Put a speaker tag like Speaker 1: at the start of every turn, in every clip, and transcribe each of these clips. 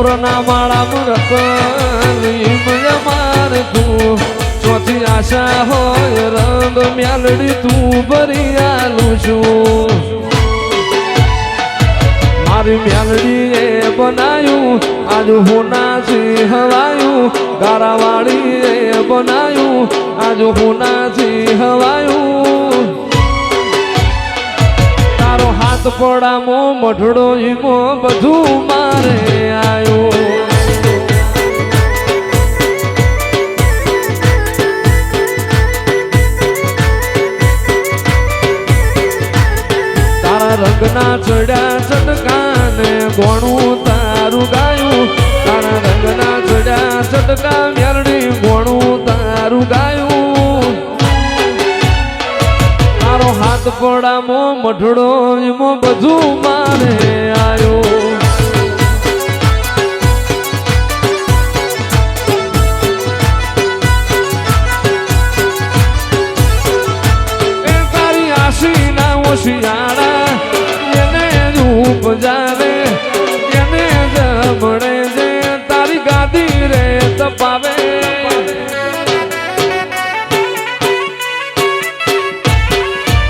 Speaker 1: મોરના માળા મરક માર તું ચોથી આશા હોય રંગ મ્યાલડી તું ભરી આલું છું મારી મ્યાલડી એ બનાયું આજ હોનાથી હવાયું ગારાવાળી એ બનાયું આજ હોનાથી હવાયું તારો હાથ પડામો મઢડો ઈમો બધું મારે આયું રંગના ચડ્યા ચટકાને ગોણું તારું ગાયું તારા રંગના ચડ્યા ચટકા મ્યાલડી ગોણું તારું ગાયું તારો હાથ પડામો મઢડો એમો બધું મારે આયો એ તારી આશી ના ઓશિયાળા જાવે એને જમણે જે તારી ગાદી રે તપાવે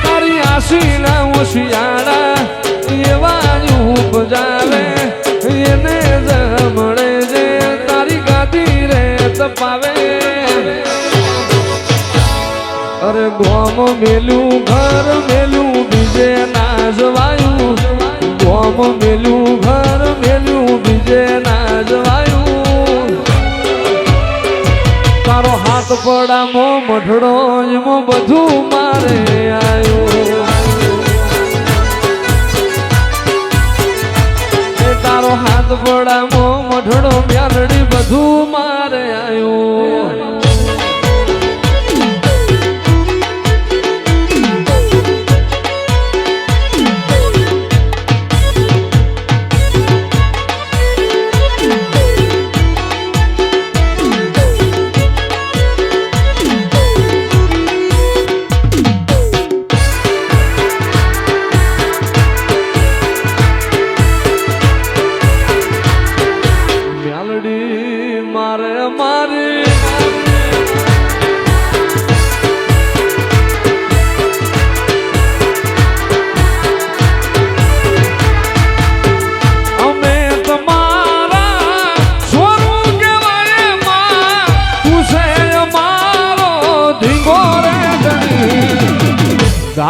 Speaker 1: તારી આશી ના ઓશિયાળા એવા ઉપજાવે એને જમણે જે તારી ગાદી રે તપાવે અરે ગોમ મેલું ઘર મેલું બીજે ના જવાયું ગોમ મેલું ઘર મેલું બીજે ના જવાયું તારો હાથ પડામો મઢડો એમો બધું મારે આયું તારો હાથ પડામો મઢડો મ્યાલડી બધું મારે આયું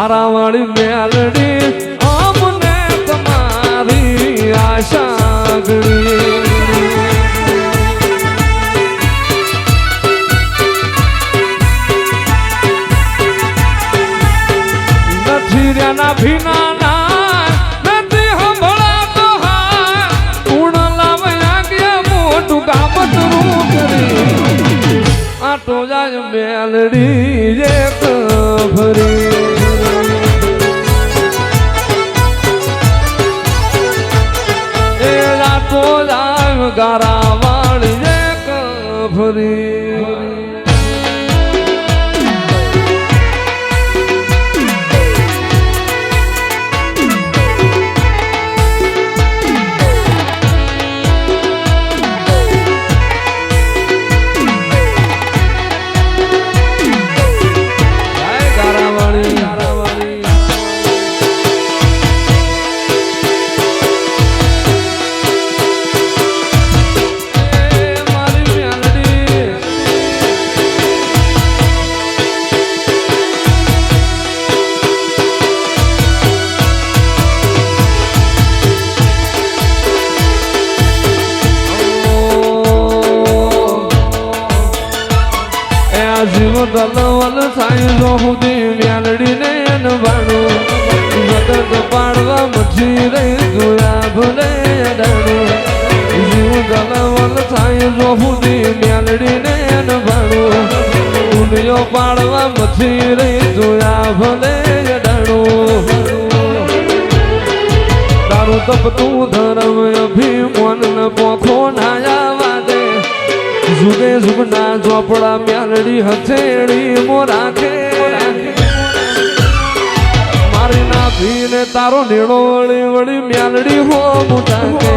Speaker 1: ગારાવાળી મ્યાલડી અમને તમારી આશા ગણી નથી રહ્યા ભીના ના નથી સંભળાતો હા ગુણ લાવ્યા ગયા મોટું કામતરું કરી આટો જાય મ્યાલડી એક ભરી ગારાવાળી એક ભરી દલવલ થાય જો સુધી મ્યાલડીને અનવાણું જગત પાડવા મછી રહી જોયા ભલે અડાણું જીવ દલવલ થાય જો સુધી મ્યાલડીને અનવાણું દુનિયો પાડવા મછી રહી જોયા ભલે અડાણું તારું તપતું ધર્મ અભિમાન પોખો નાયા વાદે जुगे जुगना झोपड़ा म्यालड़ी हथेड़ी मोराखे मारी ना पीने तारो नीड़ो वड़ी वड़ी म्यालड़ी हो मुटाके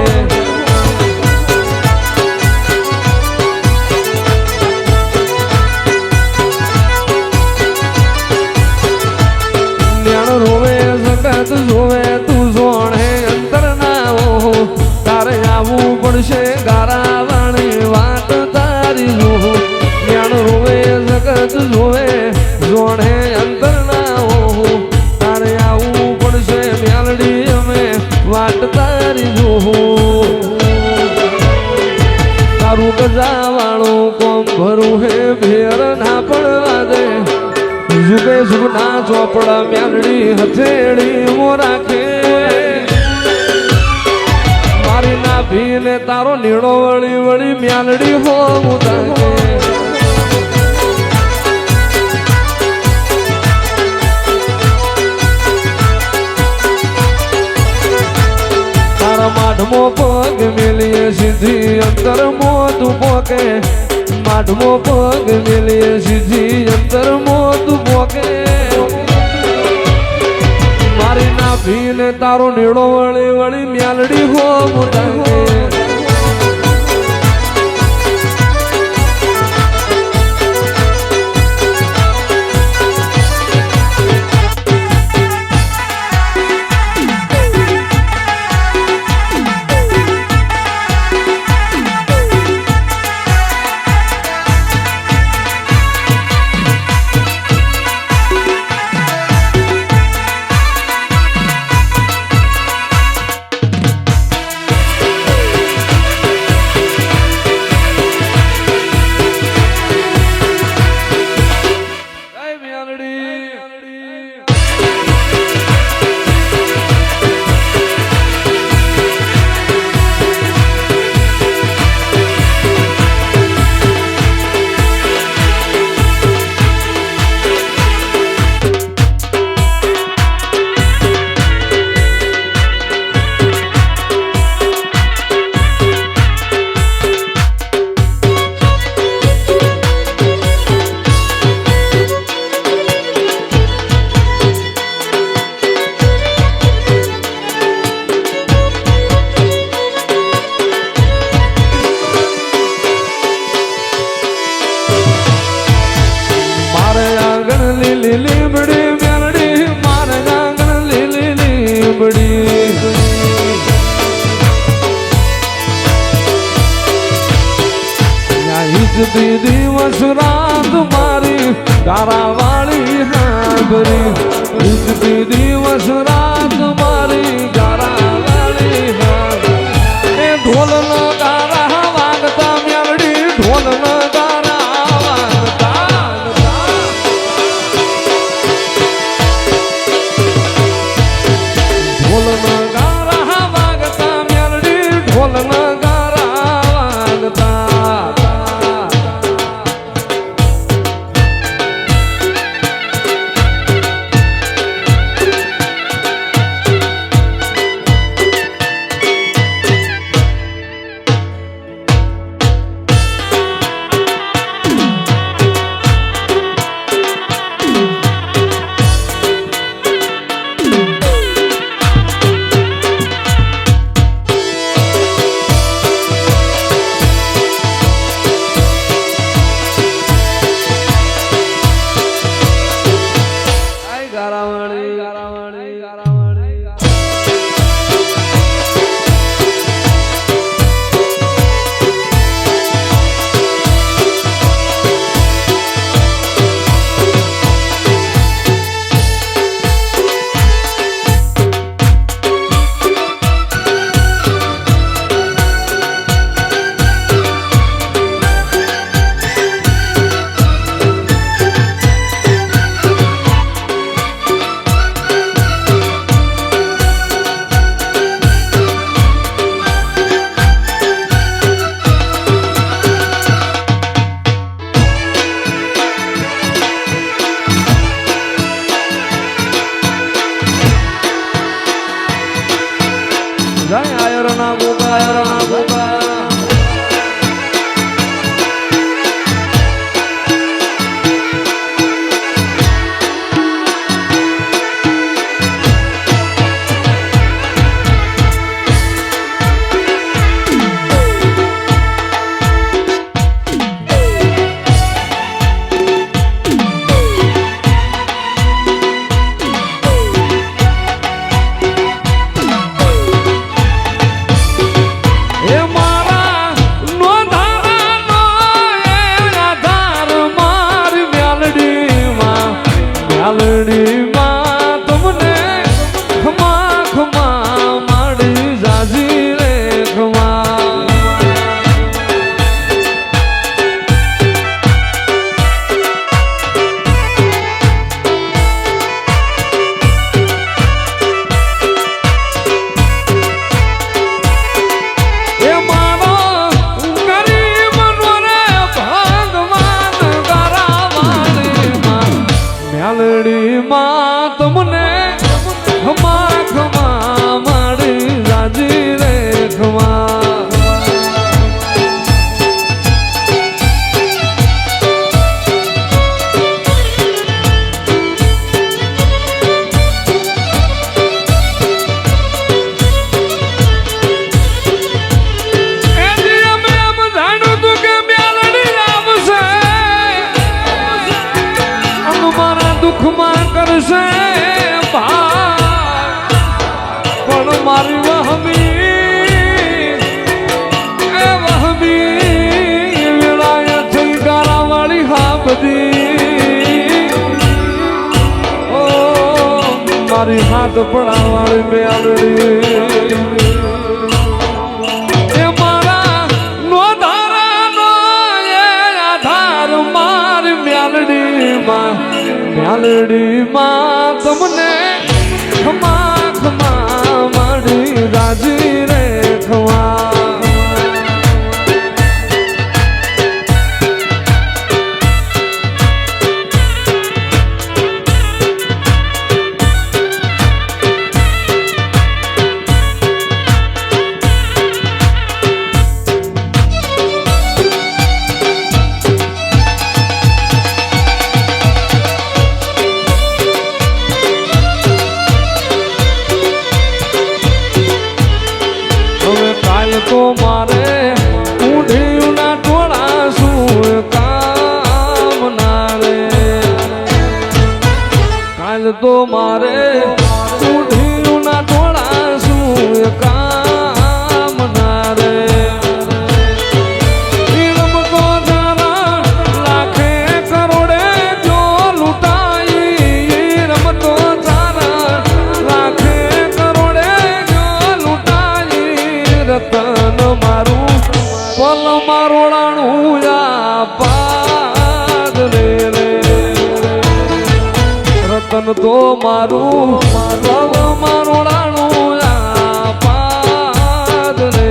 Speaker 1: પડશે ગારાવાણી વાત તારી જોવું જ્ઞાન રોવે જગત જોવે જોણે અંતર ના હોવું તારે આવું પડશે મેલડી અમે વાત તારી જોવું તારું ગજાવાળું કોમ ભરું હે ભેર ના પડવા દે જુગે જુગના ચોપડા મેલડી હથેળી મો રાખે મારી ના ભીને તારો નીડો વળી વળી મેલડી હોવું તાકે તારા માઢમો પગ મેલીએ સીધી અંતર મોતું પોકે માઢમો પગ મેલીએ સીધી અંતર મોતું પોકે મારી ના ભીને તારો નીડો વળી વળી મેલડી હો મોટાકે દિવસ રાત મારી ગારાવાળી હાંભરી ઈજતી દિવસ રાત મારી ગારાવાળી હાંભરી એ ઢોલ ન ગારા વાગતા મેલડી ઢોલ ન ગારા વાગતા ઢોલ ન ગારા વાગતા મેલડી ઢોલ ન ગારા વાગતા મારી હાથ પડાવાળી મેલડી એ મારા નો ધારાનો એ આધાર મારી મેલડીમાં તમને ખમા ખમા મારી રાજી રે ખમા તો મારે ઊંધિયુંના ટોળા શું કામ ના રે કાલ તો મારે ઊંધિયુંના ટોળા શું કામ ના રે રમતો તારા લાખે કરોડે જો લૂંટાઈ રમતો તારા લાખે કરોડે જો લૂંટાઈ રતન મારું પલ મારોડાણું પાદ રે રતન તો મારું પલ મારોડાણું પાદ રે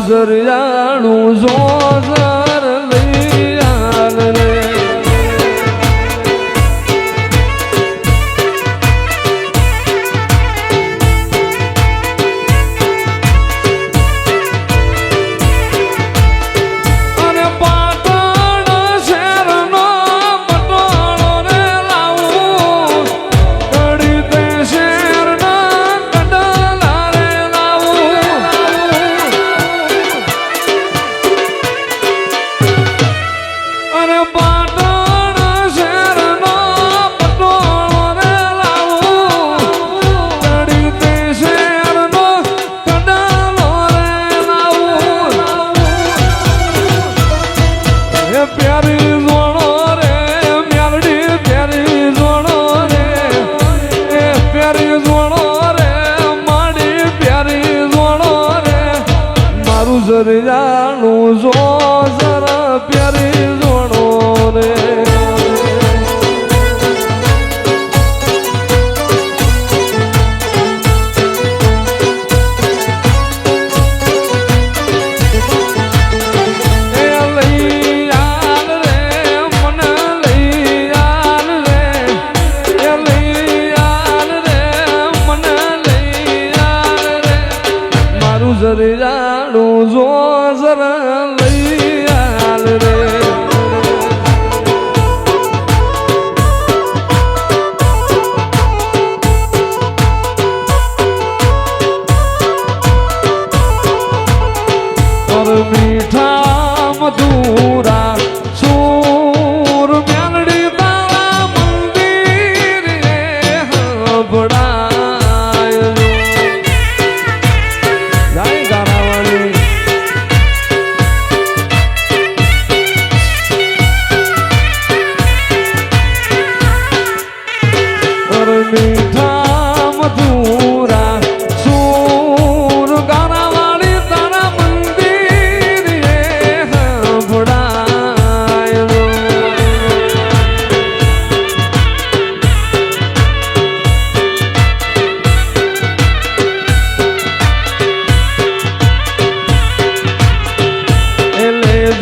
Speaker 1: જરિયાણું જોર લઈ આલ રે અને પાટણ શહેરનો પટોળો રે લાવું કડી તે શહેરના કડલા રે લાવું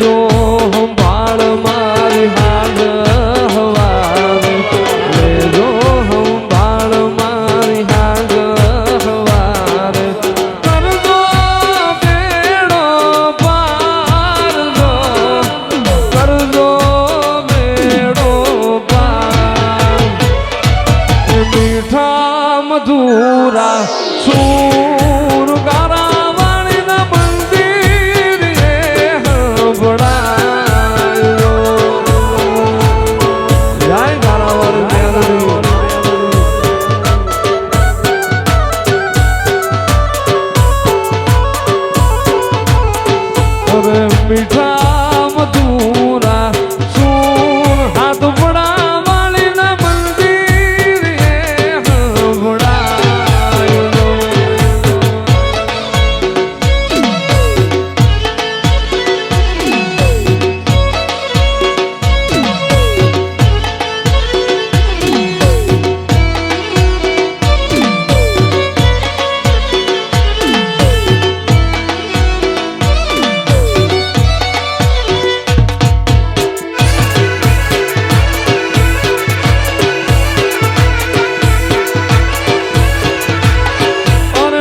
Speaker 1: લેજો સંભાળ મારી હાજ હવારી લેજો સંભાળ મારી હાજ હવારે કરજો બેડો પાર જો કરજો બેડો પાર મીઠા મધુરા સૂર ગારા વાણીના મંદિર એ હંભળાયો જય ગારાવાળી મેલડી હવે મીઠા મધુરા સૂર હાથ પડા વાળીના મંદિર એ હંભળાયો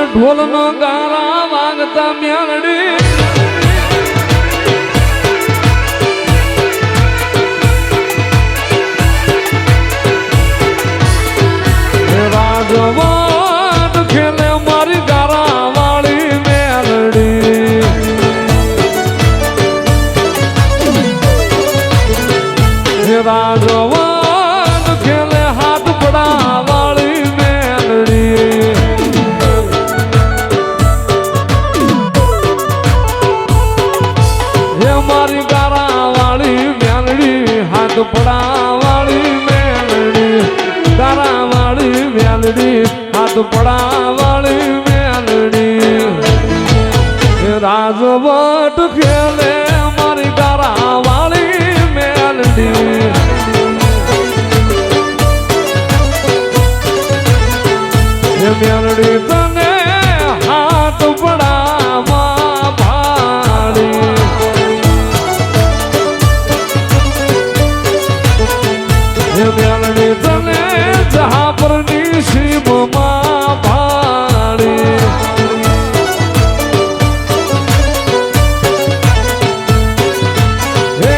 Speaker 1: ઢોલનો ગારા વાગતા મેલડી રાજવાટ ખેલે મારી ગારા વાળી મેલડી રાજવાટ ખેલે હાથ પડા વાળી મેલડી મારી ગારા વાળી મેલડી હાથ પડા વાળી મેલડી ગારા વાળી મેલડી હાથ પડા વાળી મેલડી રાજવટ ખેલે મારી ગારા વાળી મેલડી મેલડી તને હાથ પડામાં ભાડી મેલડી તને જહા પરની સીમમાં ભાડી હે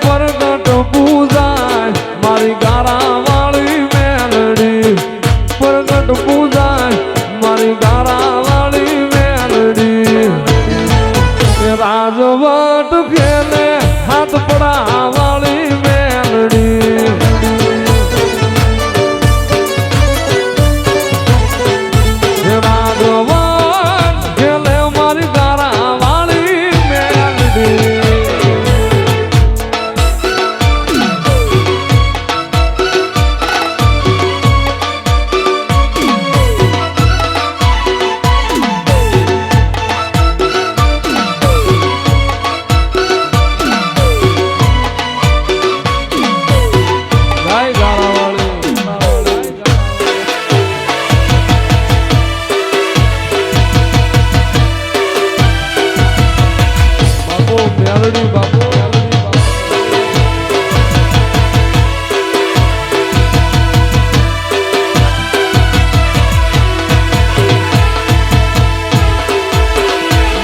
Speaker 1: પ્રગટ પૂજાય મારી ગારા વાળી મેલડી પ્રગટ પૂજાય મારી ગારા વાળી મેલડી રાજવટ ખેલે હાથ પડા વાળી મેલડી રાજવટ ખેલે મારી ગારા વાળી મેલડી મેલડી બાપુ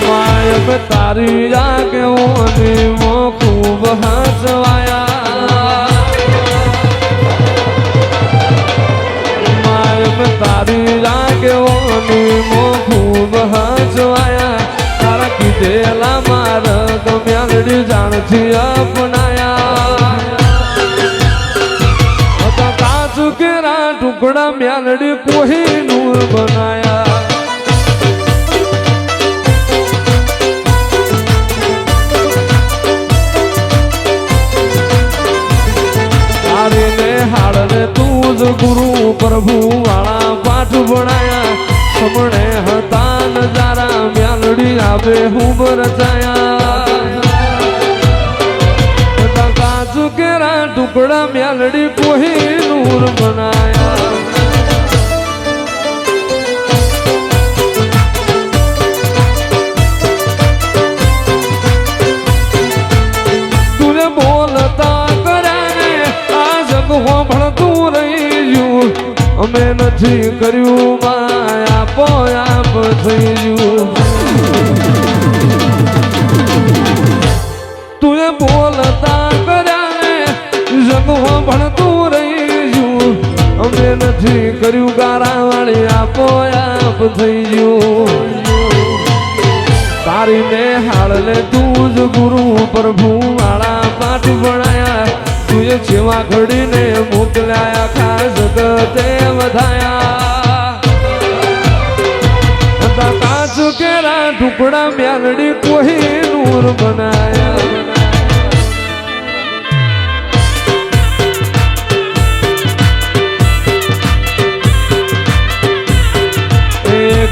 Speaker 1: માયબ તારી આગેઓની મો ખૂબ હસવાયા માયબ તારી આગેઓની મો ખૂબ હસવાયા તારા કીધેલા માર્ગ મેલડી જાણથી અપનાયા કાચુ કેરા ટુકડા મેલડી કોઈ નૂર બનાયા તારે ને હાડ ને તું જ ગુરુ પ્રભુ વાળા પાઠ ભણાયા સમણે હતા નજારા મેલડી આવે હું રચાયા કાચુ કેરા ટુકડા મેલડી કોઈ નૂર બનાયા ભણતું રહી ગયું અમે નથી કર્યું માય આપો આપ થઈ ગયું તું એ બોલતા કર્યા ને જગવા ભણતું રહી ગયું અમે નથી કર્યું ગારાવાળી આપો આપ થઈ ગયું તારી ને હાળને તું જ ગુરુ પ્રભુ વાળા પાઠ ભણાયા તું એ સેવા ઘડીને મોકલ્યા આખા જગતે વધાયા કાચ કેરા ટુકડા મ્યાલડી કોઈ નૂર બનાયા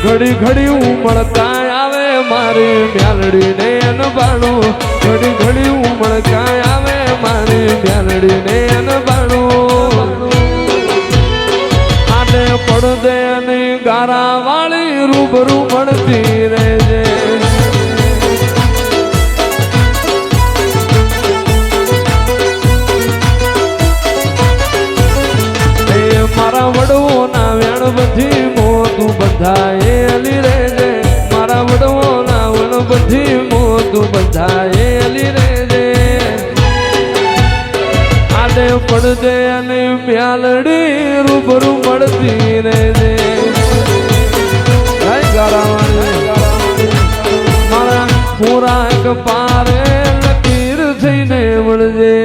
Speaker 1: ઘડી ઘડી ઉમળતા આવે મારી મ્યાલડી ને અનબાણું ઘડી ઘડી ઉમળતા આવે મારી મ્યાલડી ને અનબાણું આને પડદે અને ગારા વાળી રૂબરૂ મળતી રહેજે મારા વડવો ના વેણ બધી મોતું બંધાયેલી રેજે મારા વડવો ના વેણ બધી મોતું બંધાયેલી રેજે આડે પડદે અને મ્યાલડી રૂબરૂ મળતી રેજે મારા પૂરા કપારે લકીર થઈને મળજે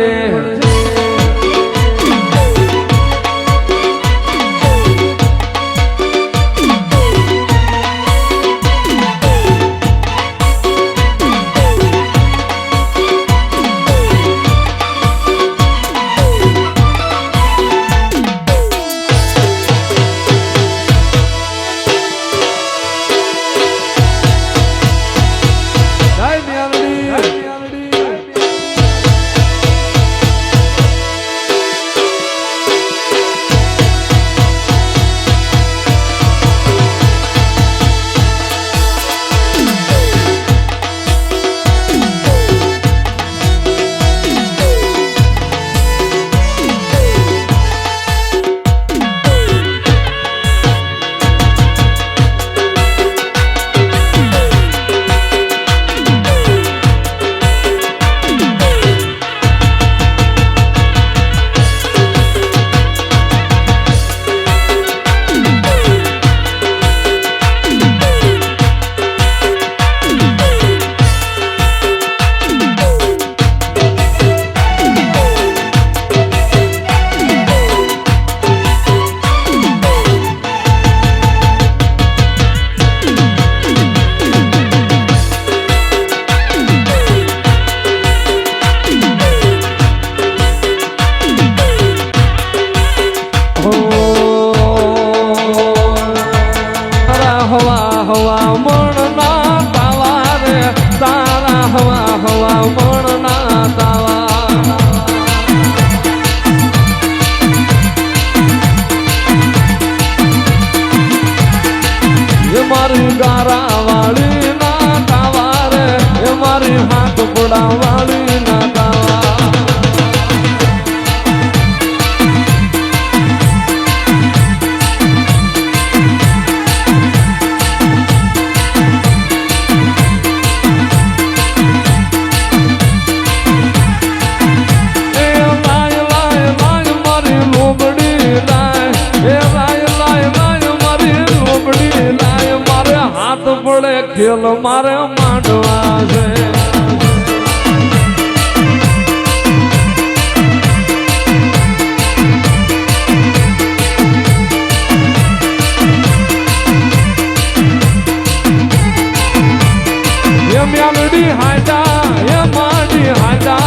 Speaker 1: મારી ગારા વાળી ના તાવા રે એ મારી હાથ ઘોડા વાળી ના તાવા પડે ખેલ મારે માંડવા છે એ મ્યાલડી હાજા એ માડી હાજા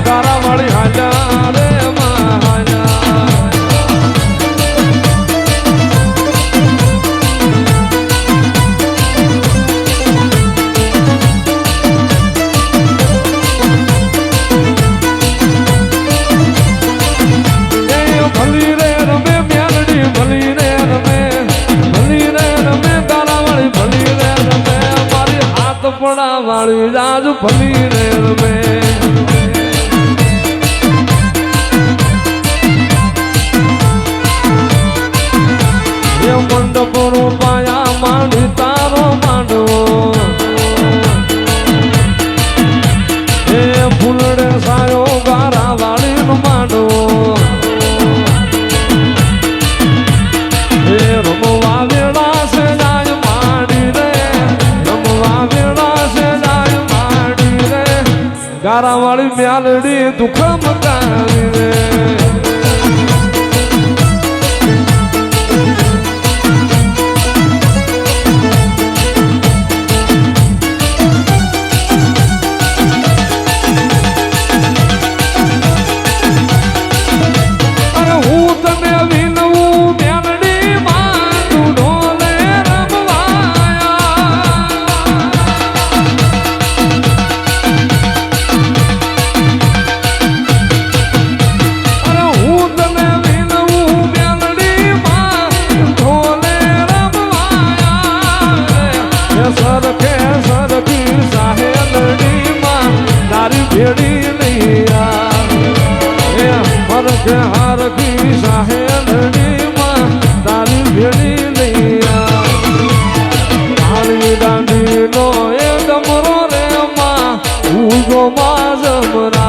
Speaker 1: ગારા વાળી હાજા રે માં હાજા વાળી રાજ ભલી રે રમે વાળી મ્યાલડી દુઃખ મટાવી રે हरखी साहेलड़ी मां तारी भेड़ी नैया तारी डांडी नो ए डमरो रे मां उगो मां जमरा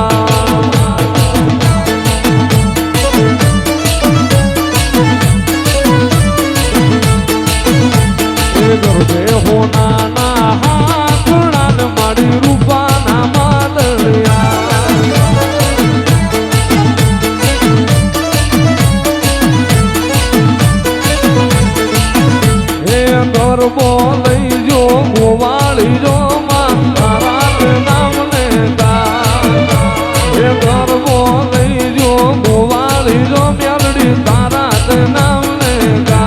Speaker 1: गरबे होना ना हाथ उड़ान माड़ी रूपा ना मादलिया गरबो लई जो गोवाली जो मां तारा नाम लेता ये गरबो लई जो गोवाली जो म्यालड़ी तारा नाम लेता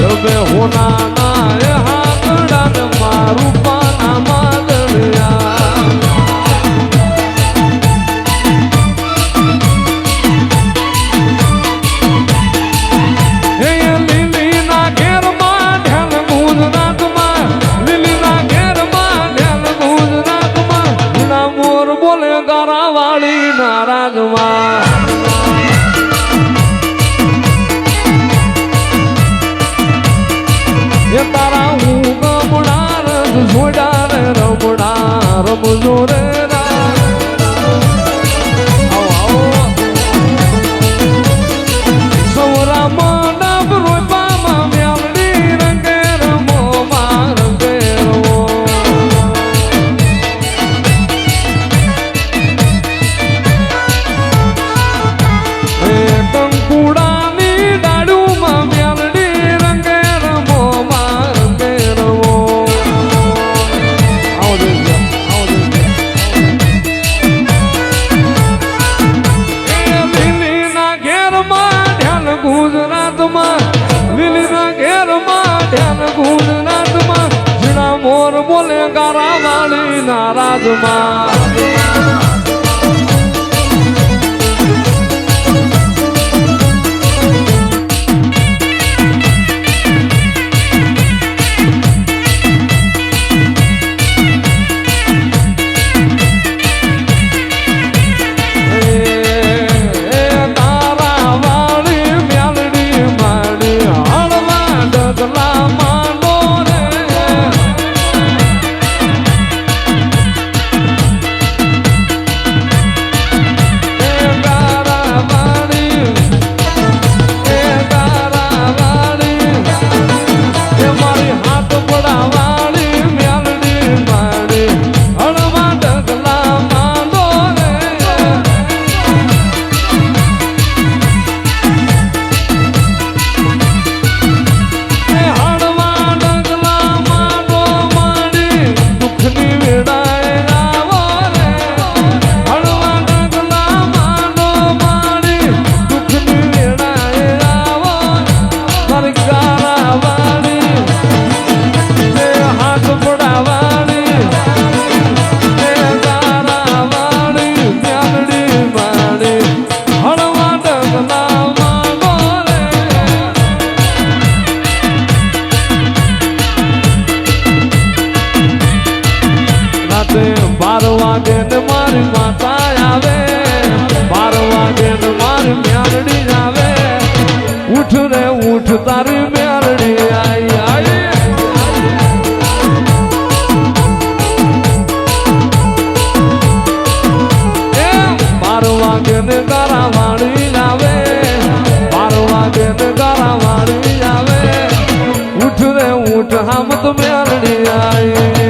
Speaker 1: जब होना ना ये हाथड़ा न मारू पाना मादलिया तारा हूँ गमड़ा रंग झोड़ा रे रमड़ा रमजो रे सौरा मानव रोपा म्यालड़ी रंगे रमो रंगे रमो कंकुड़ा नी डाड़ू म्यालड़ी रंगे रमो गुजरात में जीना मोर बोले गारा वाली नाराज तारी म्यालड़ी आई आई बारवा के गारा वाली जावे बारवा के गारा वाली जावे उठ रे उठ हम तो म्यालड़ी आई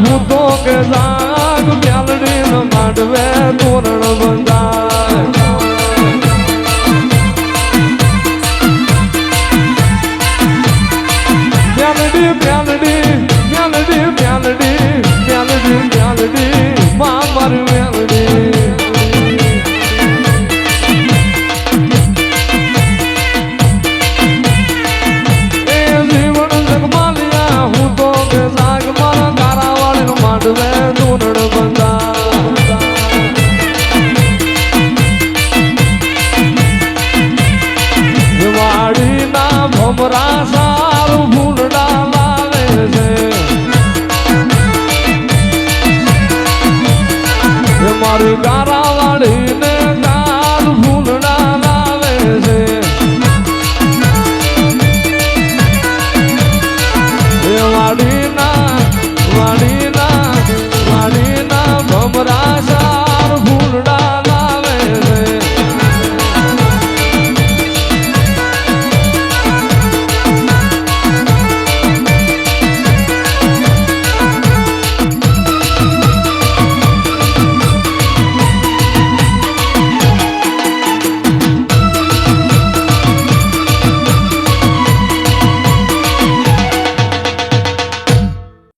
Speaker 1: હું તો કે જાગ મ્યાલડી ન માંડવે તોરણ બંધાય મ્યાલડી